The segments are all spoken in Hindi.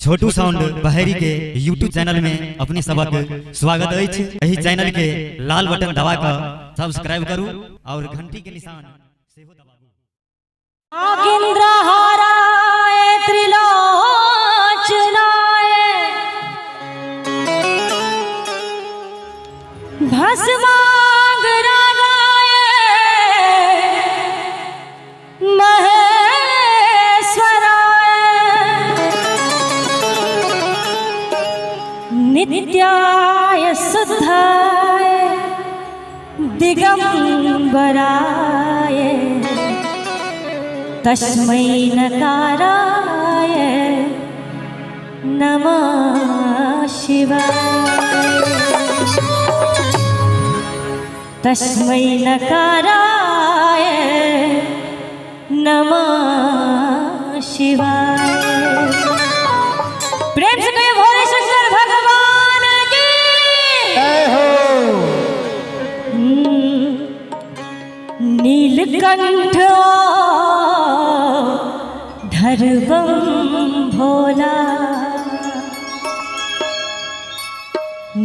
छोटू साउंड बहेरी के यूट्यूब चैनल में अपने सबक स्वागत है। यही चैनल के लाल बटन दबा कर सब्सक्राइब करू और घंटी के निशान से हो दबाऊ। नित्याय शुद्धाय दिगंबराय तस्मै नकाराय नमः शिवाय। तस्मै नकाराय नमः शिवाय। प्रेम से कहिए भोले शंकर भगवान की जय हो। नीलकंठ धर्वं भोला,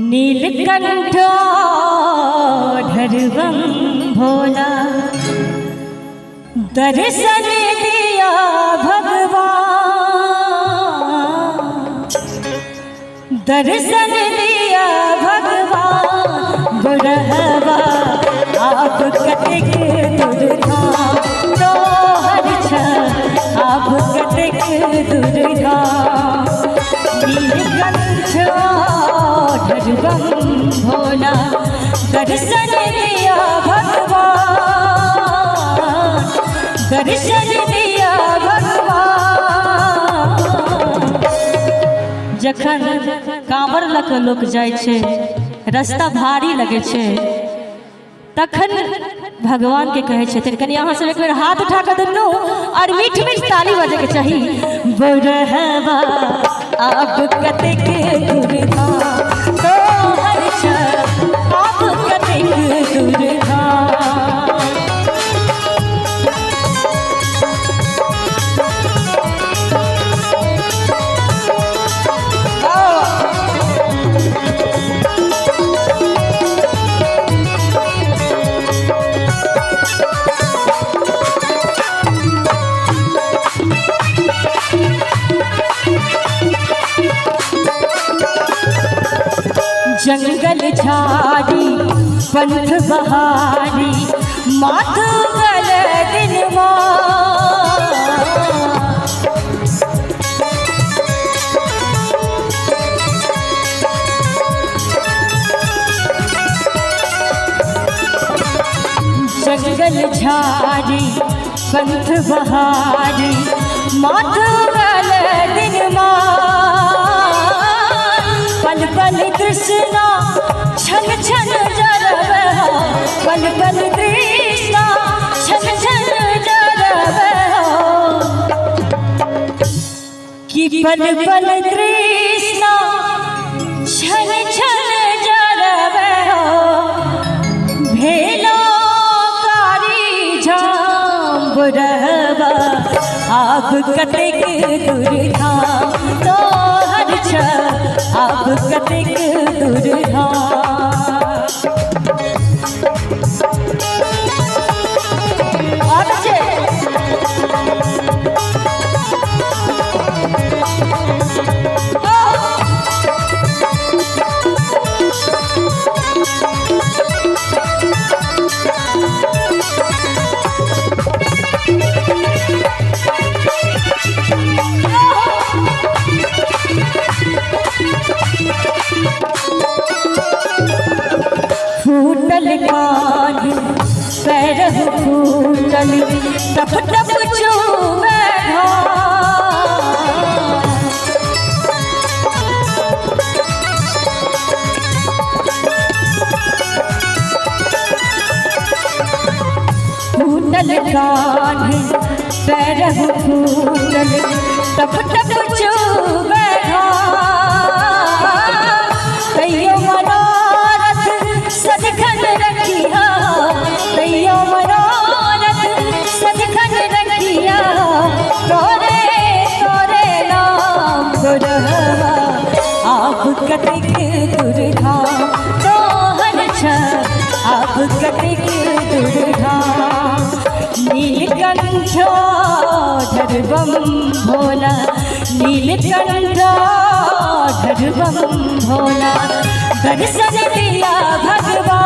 नीलकंठ धर्वं भोला, दर्शन दिया भगवान, दर्शन दिया भगवान। बुढ़वा आप कतिक दुर्धाम तो हर आप कतिक दुर्धाम। नीलकंठ धर्वं भोला, दर्शन दिया भगवान, दर्शन दिया भगवान। जखन कांवर लक लोक जाय छे, रास्ता भारी लगे छे, तखन भगवान के कहे छथिन कनी अहाँ सब एक बेर हाथ उठा के दुनू और मीठ मीठ ताली बजे के चाही। बुढ़वा आप कतिक दुर्धाम तो हर आप कतिक दुर्धाम। जंगल झाड़ी पंथ बहारी माथ गल दिन जंगल झाड़ी पंथ बहारी माथ गल दिन पल पल कृष्णा छन छन जरबे हो, पल पल कृष्णा छन छन जरबे हो, कि पल पल कृष्णा छन छन जरबे हो। भेलो कारी झाम बुढ़वा आप कतिक दुर्धाम तो हर आप कतिक दुर्धाम। फूटल कान पैर फूटल टप टप चूमे फूटल कान पैर फूटल टप टप चूमे कहियो मनोरथ सदखन रखिया, कहियो मनोरथ सदखन रखिया, तोरे तोरे नाम गुरु आप कतिक दुर्धा तोहर छ आप कतिक दुर्धा नीलकंठ धर्वम भोला नीलकंठ धर्वम भोला दर्शन दिया भगवान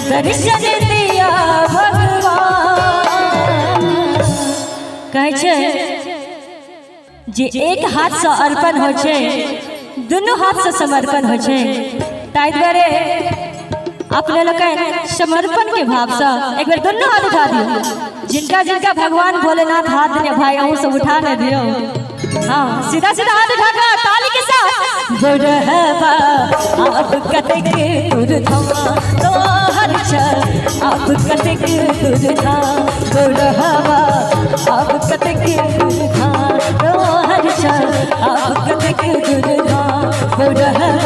दर्शन दिया भगवान कहै छै जे एक हाथ से अर्पण हो छै दुनू हाथ से समर्पण हो छै ताहि दुआरे अपने लोग समर्पण के भाव से एक बार दुनू हाथ उठा दियो जिनका जिनका भगवान भोलेनाथ हाथ दिए भाई अहूँ सब उठा न दियो हाँ सीधा सीधा हाथ उठाकर ताली के साथ बुढ़वा आप कतिक दुर्धा तोहर छ आप कतिक दुर्धा बुढ़वा आप कतिक दुर्धा तोहर छ आप कतिक दुर्धा बुढ़वा